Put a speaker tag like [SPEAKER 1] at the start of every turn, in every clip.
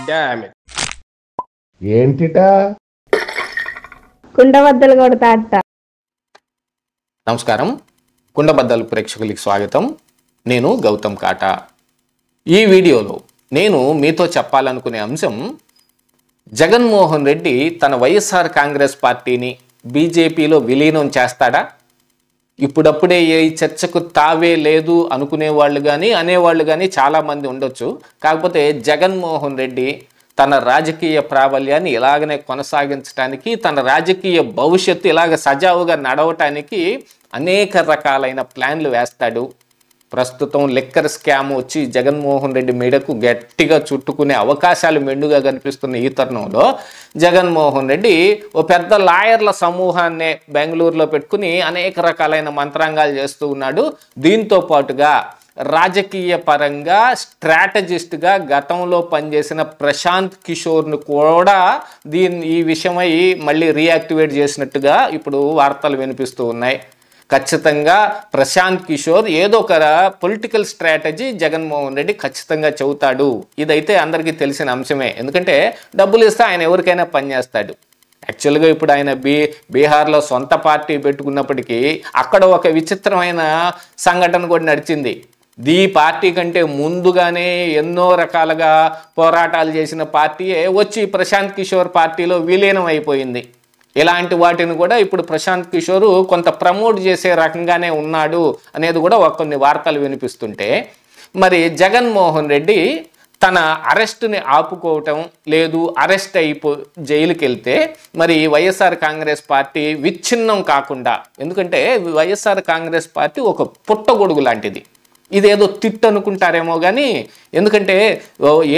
[SPEAKER 1] Damn it.
[SPEAKER 2] ఏంటిటా
[SPEAKER 3] కుండబద్దలు కొడతా అట్ట.
[SPEAKER 1] నమస్కారం, కుండబద్దలు ప్రేక్షకులకి స్వాగతం. నేను గౌతమ్ కాటా. ఈ వీడియోలో నేను మీతో చెప్పాలనుకునే అంశం, జగన్మోహన్ రెడ్డి తన వైఎస్ఆర్ కాంగ్రెస్ పార్టీని బీజేపీలో విలీనం చేస్తాడా? ఇప్పుడప్పుడే ఏ చర్చకు తావే లేదు అనుకునే వాళ్ళు కానీ అనేవాళ్ళు కానీ చాలామంది ఉండొచ్చు. కాకపోతే జగన్మోహన్ రెడ్డి తన రాజకీయ ప్రాబల్యాన్ని ఇలాగనే కొనసాగించడానికి, తన రాజకీయ భవిష్యత్తు ఇలాగ సజావుగా నడవటానికి అనేక రకాలైన ప్లాన్లు వేస్తాడు. ప్రస్తుతం లిక్కర్ స్కామ్ వచ్చి జగన్మోహన్ రెడ్డి మెడకు గట్టిగా చుట్టుకునే అవకాశాలు మెండుగా కనిపిస్తున్న ఈ తరుణంలో జగన్మోహన్ రెడ్డి ఓ పెద్ద లాయర్ల సమూహాన్నే బెంగళూరులో పెట్టుకుని అనేక రకాలైన మంత్రాంగాలు చేస్తూ ఉన్నాడు. దీంతో పాటుగా రాజకీయ పరంగా స్ట్రాటజిస్ట్గా గతంలో పనిచేసిన ప్రశాంత్ కిషోర్ను కూడా ఈ విషయమై మళ్ళీ రీయాక్టివేట్ చేసినట్టుగా ఇప్పుడు వార్తలు వినిపిస్తూ ఉన్నాయి. ఖచ్చితంగా ప్రశాంత్ కిషోర్ ఏదో ఒక పొలిటికల్ స్ట్రాటజీ జగన్మోహన్ రెడ్డి ఖచ్చితంగా చెబుతాడు. ఇదైతే అందరికీ తెలిసిన అంశమే. ఎందుకంటే డబ్బులు ఇస్తే ఆయన ఎవరికైనా పనిచేస్తాడు. యాక్చువల్గా ఇప్పుడు ఆయన బీహార్లో సొంత పార్టీ పెట్టుకున్నప్పటికీ అక్కడ ఒక విచిత్రమైన సంఘటన కూడా నడిచింది. ఈ పార్టీ కంటే ముందుగానే ఎన్నో రకాలుగా పోరాటాలు చేసిన పార్టీయే వచ్చి ప్రశాంత్ కిషోర్ పార్టీలో విలీనం అయిపోయింది. ఇలాంటి వాటిని కూడా ఇప్పుడు ప్రశాంత్ కిషోర్ కొంత ప్రమోట్ చేసే రకంగానే ఉన్నాడు అనేది కూడా కొన్ని వార్తలు వినిపిస్తుంటే, మరి జగన్మోహన్ రెడ్డి తన అరెస్టుని ఆపుకోవటం లేదు, అరెస్ట్ జైలుకి వెళ్తే మరి వైఎస్ఆర్ కాంగ్రెస్ పార్టీ విచ్ఛిన్నం కాకుండా, ఎందుకంటే వైఎస్ఆర్ కాంగ్రెస్ పార్టీ ఒక పుట్టగొడుగు లాంటిది. ఇదేదో తిట్టు అనుకుంటారేమో కానీ, ఎందుకంటే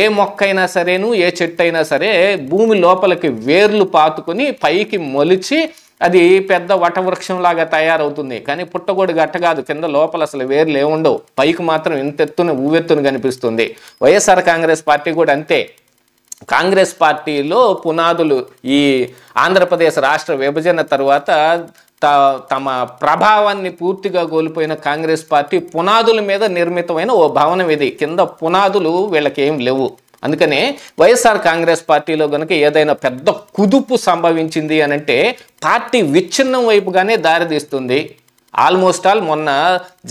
[SPEAKER 1] ఏ మొక్క అయినా సరేను, ఏ చెట్టు అయినా సరే భూమి లోపలికి వేర్లు పాతుకొని పైకి మొలిచి అది పెద్ద వటవృక్షంలాగా తయారవుతుంది. కానీ పుట్టగొడుగు అట్ట కాదు, కింద లోపల అసలు వేర్లు ఏముండవు, పైకి మాత్రం ఇంతెత్తున ఊవెత్తున కనిపిస్తుంది. వైఎస్ఆర్ కాంగ్రెస్ పార్టీ కూడా అంతే. కాంగ్రెస్ పార్టీలో పునాదులు ఈ ఆంధ్రప్రదేశ్ రాష్ట్ర విభజన తర్వాత తమ ప్రభావాన్ని పూర్తిగా కోల్పోయిన కాంగ్రెస్ పార్టీ పునాదుల మీద నిర్మితమైన ఓ భవనం ఇది. కింద పునాదులు వీళ్ళకి ఏం లేవు. అందుకనే వైఎస్ఆర్ కాంగ్రెస్ పార్టీలో కనుక ఏదైనా పెద్ద కుదుపు సంభవించింది అనంటే పార్టీ విచ్ఛిన్నం వైపుగానే దారితీస్తుంది. ఆల్మోస్ట్ ఆల్ మొన్న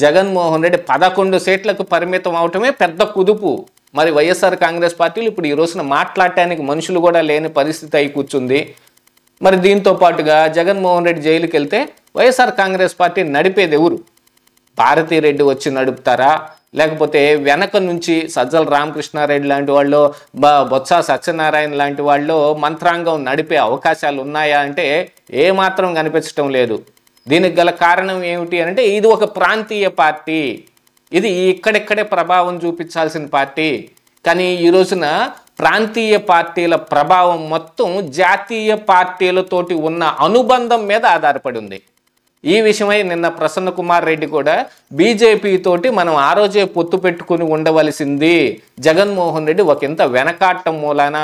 [SPEAKER 1] జగన్మోహన్ రెడ్డి 11 సీట్లకు పరిమితం అవటమే పెద్ద కుదుపు. మరి వైఎస్ఆర్ కాంగ్రెస్ పార్టీలు ఇప్పుడు ఈ రోజున మాట్లాడటానికి మనుషులు కూడా లేని పరిస్థితి అయి కూర్చుంది. మరి దీంతో పాటుగా జగన్మోహన్ రెడ్డి జైలుకి వెళ్తే వైఎస్ఆర్ కాంగ్రెస్ పార్టీ నడిపేది ఎవరు? భారతీ రెడ్డి వచ్చి నడుపుతారా? లేకపోతే వెనక నుంచి సజ్జల రామకృష్ణారెడ్డి లాంటి వాళ్ళు, బొత్స సత్యనారాయణ లాంటి వాళ్ళు మంత్రాంగం నడిపే అవకాశాలు ఉన్నాయా అంటే ఏమాత్రం కనిపించడం లేదు. దీనికి గల కారణం ఏమిటి అంటే ఇది ఒక ప్రాంతీయ పార్టీ, ఇది ఇక్కడిక్కడే ప్రభావం చూపించాల్సిన పార్టీ. కానీ ఈ రోజున ప్రాంతీయ పార్టీల ప్రభావం మొత్తం జాతీయ పార్టీలతోటి ఉన్న అనుబంధం మీద ఆధారపడి ఉంది. ఈ విషయమై నిన్న ప్రసన్న కుమార్ రెడ్డి కూడా బీజేపీ తోటి మనం ఆ రోజే పొత్తు పెట్టుకుని ఉండవలసింది, జగన్మోహన్ రెడ్డి ఒక ఇంత వెనకాటం మూలాన.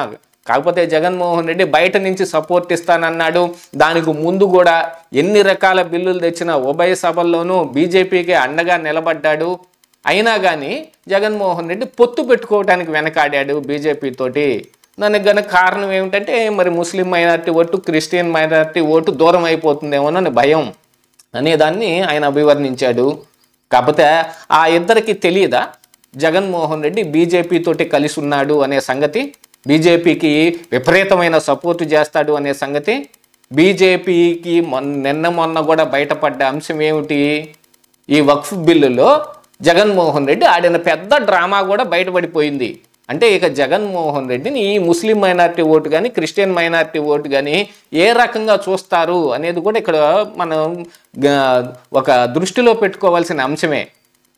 [SPEAKER 1] కాకపోతే జగన్మోహన్ రెడ్డి బయట నుంచి సపోర్ట్ ఇస్తానన్నాడు. దానికి ముందు కూడా ఎన్ని రకాల బిల్లులు తెచ్చినా ఉభయ సభల్లోనూ బీజేపీకి అండగా నిలబడ్డాడు. అయినా కానీ జగన్మోహన్ రెడ్డి పొత్తు పెట్టుకోవడానికి వెనకాడాడు బీజేపీ తోటి. దానికి గనక కారణం ఏమిటంటే మరి Muslim minority vote, Christian minority vote దూరం అయిపోతుందేమోనని భయం అనేదాన్ని ఆయన అభివర్ణించాడు. కాకపోతే ఆ ఇద్దరికి తెలియదా జగన్మోహన్ రెడ్డి బీజేపీ తోటి కలిసి ఉన్నాడు అనే సంగతి, బీజేపీకి విపరీతమైన సపోర్టు చేస్తాడు అనే సంగతి? బీజేపీకి మొన్న కూడా బయటపడ్డ అంశం ఏమిటి? ఈ వక్ఫ్ బిల్లులో జగన్మోహన్ రెడ్డి ఆడిన పెద్ద డ్రామా కూడా బయటపడిపోయింది. అంటే ఇక జగన్మోహన్ రెడ్డిని ఈ ముస్లిం మైనారిటీ ఓటు కానీ, క్రిస్టియన్ మైనారిటీ ఓటు కానీ ఏ రకంగా చూస్తారు అనేది కూడా ఇక్కడ మనం ఒక దృష్టిలో పెట్టుకోవాల్సిన అంశమే.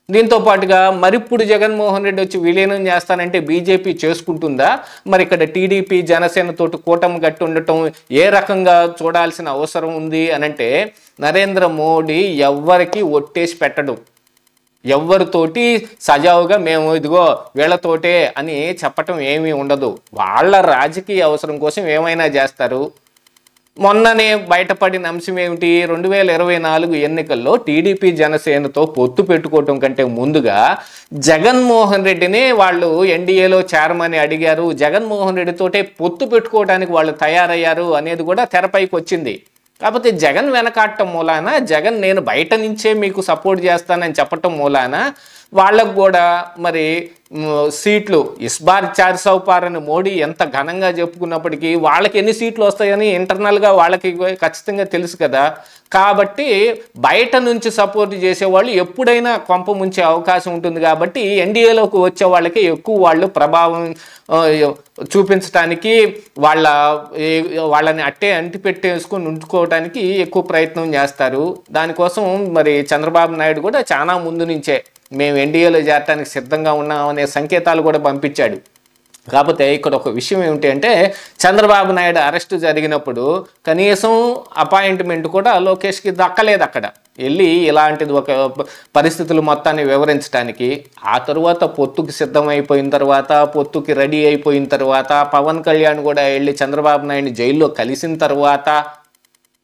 [SPEAKER 1] దీంతో పాటుగా మరిప్పుడు జగన్మోహన్ రెడ్డి వచ్చి విలీనం చేస్తానంటే బీజేపీ చేసుకుంటుందా? మరి ఇక్కడ టీడీపీ జనసేనతోటి కూటమి గట్టి ఉండటం ఏ రకంగా చూడాల్సిన అవసరం ఉంది అనంటే, నరేంద్ర మోడీ ఎవ్వరికి ఒట్టేసి పెట్టడు. ఎవరితోటి సజావుగా మేము ఇదిగో వీళ్ళతోటే అని చెప్పటం ఏమీ ఉండదు. వాళ్ళ రాజకీయ అవసరం కోసం ఏమైనా చేస్తారు. మొన్ననే బయటపడిన అంశం ఏమిటి? 2024 ఎన్నికల్లో టీడీపీ జనసేనతో పొత్తు పెట్టుకోవటం కంటే ముందుగా జగన్మోహన్ రెడ్డిని వాళ్ళు ఎన్డీఏలో చేరమని అడిగారు. జగన్మోహన్ రెడ్డితోటే పొత్తు పెట్టుకోవడానికి వాళ్ళు తయారయ్యారు అనేది కూడా తెరపైకి వచ్చింది. కాకపోతే జగన్ వెనకాడటం మూలాన, జగన్ నేను బయట నుంచే మీకు సపోర్ట్ చేస్తానని చెప్పటం మూలాన వాళ్ళకు కూడా మరి సీట్లు ఇస్ బార్ 400 పార్ అని మోడీ ఎంత ఘనంగా చెప్పుకున్నప్పటికీ వాళ్ళకి ఎన్ని సీట్లు వస్తాయని ఇంటర్నల్గా వాళ్ళకి ఖచ్చితంగా తెలుసు కదా. కాబట్టి బయట నుంచి సపోర్ట్ చేసేవాళ్ళు ఎప్పుడైనా కొంప ముంచే అవకాశం ఉంటుంది. కాబట్టి ఎన్డీఏలోకి వచ్చే వాళ్ళకి ఎక్కువ వాళ్ళు ప్రభావం చూపించడానికి, వాళ్ళని అట్టే అంటిపెట్టేసుకొని ఉంచుకోవడానికి ఎక్కువ ప్రయత్నం చేస్తారు. దానికోసం మరి చంద్రబాబు నాయుడు కూడా చాలా ముందు నుంచే మేము ఎన్డీఏలో చేరడానికి సిద్ధంగా ఉన్నామనే సంకేతాలు కూడా పంపించాడు. కాకపోతే ఇక్కడ ఒక విషయం ఏమిటి అంటే, చంద్రబాబు నాయుడు అరెస్టు జరిగినప్పుడు కనీసం అపాయింట్మెంట్ కూడా లోకేష్కి దక్కలేదు. అక్కడ వెళ్ళి ఇలాంటిది ఒక పరిస్థితులు మొత్తాన్ని వివరించడానికి. ఆ తరువాత పొత్తుకి సిద్ధమైపోయిన తర్వాత, పొత్తుకి రెడీ అయిపోయిన తర్వాత, పవన్ కళ్యాణ్ కూడా వెళ్ళి చంద్రబాబు నాయుడిని జైల్లో కలిసిన తర్వాత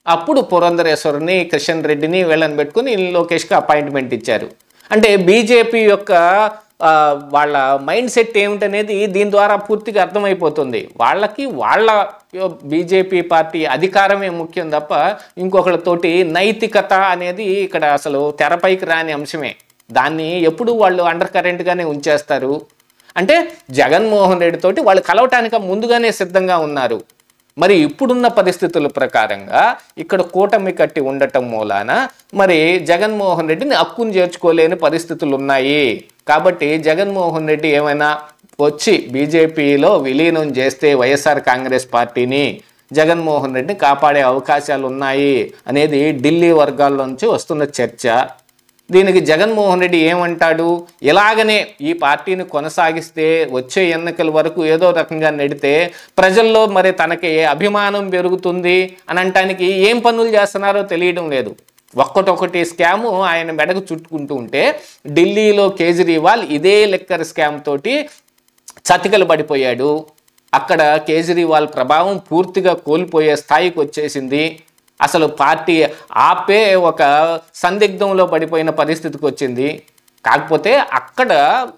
[SPEAKER 1] అప్పుడు పురంధరేశ్వరిని, కిషన్ రెడ్డిని వీళ్ళని పెట్టుకుని లోకేష్కి అపాయింట్మెంట్ ఇచ్చారు. అంటే బీజేపీ యొక్క వాళ్ళ మైండ్ సెట్ ఏమిటనేది దీని ద్వారా పూర్తిగా అర్థమైపోతుంది. వాళ్ళకి వాళ్ళ బీజేపీ పార్టీ అధికారమే ముఖ్యం తప్ప ఇంకొకళ్ళతోటి నైతికత అనేది ఇక్కడ అసలు తెరపైకి రాని అంశమే. దాన్ని ఎప్పుడు వాళ్ళు అండర్ కరెంట్గానే ఉంచేస్తారు. అంటే జగన్మోహన్ రెడ్డి తోటి వాళ్ళు కలవటానికి ముందుగానే సిద్ధంగా ఉన్నారు. మరి ఇప్పుడున్న పరిస్థితుల ప్రకారంగా ఇక్కడ కూటమి కట్టి ఉండటం మూలాన మరి జగన్మోహన్ రెడ్డిని హక్కును చేర్చుకోలేని పరిస్థితులు ఉన్నాయి. కాబట్టి జగన్మోహన్ రెడ్డి ఏమైనా వచ్చి బీజేపీలో విలీనం చేస్తే వైఎస్ఆర్ కాంగ్రెస్ పార్టీని, జగన్మోహన్ రెడ్డిని కాపాడే అవకాశాలు ఉన్నాయి అనేది ఢిల్లీ వర్గాల నుంచి వస్తున్న చర్చ. దీనికి జగన్మోహన్ రెడ్డి ఏమంటాడు? ఇలాగనే ఈ పార్టీని కొనసాగిస్తే వచ్చే ఎన్నికల వరకు ఏదో రకంగా నెడితే ప్రజల్లో మరి తనకి అభిమానం పెరుగుతుంది అని అనటానికి ఏం పనులు చేస్తున్నారో తెలియడం లేదు. ఒక్కటొకటి స్కాము ఆయన మెడకు చుట్టుకుంటూ ఉంటే ఢిల్లీలో కేజ్రీవాల్ ఇదే లెక్కర్ స్కామ్ తోటి చతికలు పడిపోయాడు. అక్కడ కేజ్రీవాల్ ప్రభావం పూర్తిగా కోల్పోయే స్థాయికి వచ్చేసింది. అసలు పార్టీ ఆపే ఒక సందిగ్ధంలో పడిపోయిన పరిస్థితికి వచ్చింది. కాకపోతే అక్కడ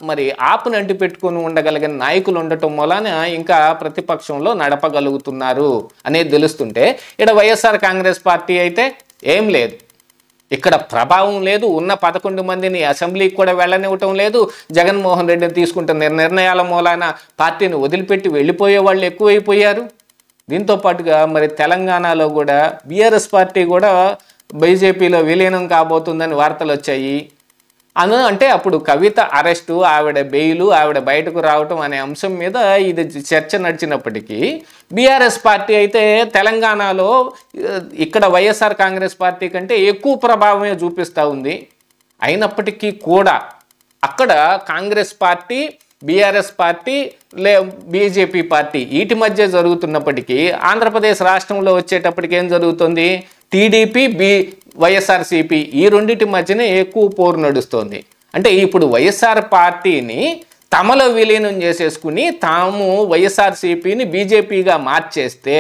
[SPEAKER 1] మరి ఆపుని అంటి పెట్టుకుని ఉండగలిగిన నాయకులు ఉండటం వలన ఇంకా ప్రతిపక్షంలో నడపగలుగుతున్నారు అనేది తెలుస్తుంటే, ఇక్కడ వైఎస్ఆర్ కాంగ్రెస్ పార్టీ అయితే ఏం లేదు, ఇక్కడ ప్రభావం లేదు. ఉన్న 11 మందిని అసెంబ్లీకి కూడా వెళ్ళనివ్వటం లేదు. జగన్మోహన్ రెడ్డిని తీసుకుంటున్న నిర్ణయాల మూలాన పార్టీని వదిలిపెట్టి వెళ్ళిపోయే వాళ్ళు ఎక్కువైపోయారు. దీంతో పాటుగా మరి తెలంగాణలో కూడా బీఆర్ఎస్ పార్టీ కూడా బీజేపీలో విలీనం కాబోతుందని వార్తలు వచ్చాయి. అంటే అప్పుడు కవిత అరెస్టు, ఆవిడ బెయిలు, ఆవిడ బయటకు రావటం అనే అంశం మీద ఇది చర్చ నడిచినప్పటికీ బీఆర్ఎస్ పార్టీ అయితే తెలంగాణలో ఇక్కడ వైఎస్ఆర్ కాంగ్రెస్ పార్టీ కంటే ఎక్కువ ప్రభావమే చూపిస్తూ ఉంది. అయినప్పటికీ కూడా అక్కడ Congress party, BRS party, BJP party వీటి మధ్య జరుగుతున్నప్పటికీ ఆంధ్రప్రదేశ్ రాష్ట్రంలో వచ్చేటప్పటికి ఏం జరుగుతుంది? టీడీపీ, వైఎస్ఆర్సీపీ ఈ రెండింటి మధ్యనే ఎక్కువ పోరు నడుస్తుంది. అంటే ఇప్పుడు వైఎస్ఆర్ పార్టీని తమలో విలీనం చేసేసుకుని తాము వైఎస్ఆర్సీపీని బీజేపీగా మార్చేస్తే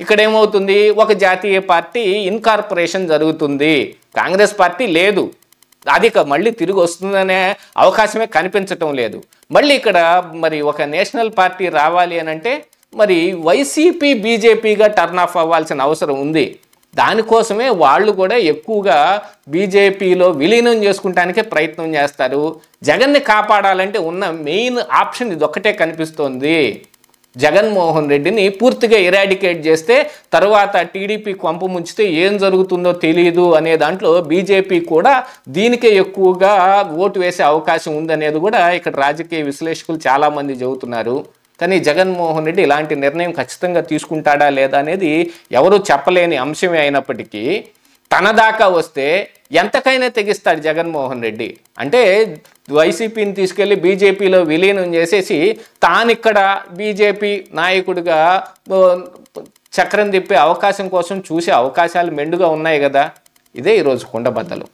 [SPEAKER 1] ఇక్కడ ఏమవుతుంది? ఒక జాతీయ పార్టీ ఇన్కార్పొరేషన్ జరుగుతుంది. కాంగ్రెస్ పార్టీ లేదు, అది మళ్ళీ తిరిగి వస్తుందనే అవకాశమే కనిపించటం లేదు. మళ్ళీ ఇక్కడ మరి ఒక నేషనల్ పార్టీ రావాలి అని అంటే మరి వైసీపీ బీజేపీగా టర్న్ ఆఫ్ అవ్వాల్సిన అవసరం ఉంది. దానికోసమే వాళ్ళు కూడా ఎక్కువగా బీజేపీలో విలీనం చేసుకుంటానికే ప్రయత్నం చేస్తారు. జగన్ని కాపాడాలంటే ఉన్న మెయిన్ ఆప్షన్ ఇది ఒక్కటే కనిపిస్తోంది. జగన్మోహన్ రెడ్డిని పూర్తిగా ఇరాడికేట్ చేస్తే తర్వాత టీడీపీ కొంప ముంచితే ఏం జరుగుతుందో తెలియదు అనే దాంట్లో బీజేపీ కూడా దీనికే ఎక్కువగా ఓటు వేసే అవకాశం ఉందనేది కూడా ఇక్కడ రాజకీయ విశ్లేషకులు చాలామంది చెబుతున్నారు. కానీ జగన్మోహన్ రెడ్డి ఇలాంటి నిర్ణయం ఖచ్చితంగా తీసుకుంటాడా లేదా అనేది ఎవరూ చెప్పలేని అంశమే. అయినప్పటికీ తన దాకా వస్తే ఎంతకైనా తెగిస్తాడు జగన్మోహన్ రెడ్డి. అంటే వైసీపీని తీసుకెళ్లి బీజేపీలో విలీనం చేసేసి తానిక్కడ బీజేపీ నాయకుడిగా చక్రం తిప్పే అవకాశం కోసం చూసే అవకాశాలు మెండుగా ఉన్నాయి కదా. ఇదే ఈరోజు కుండబద్దలు.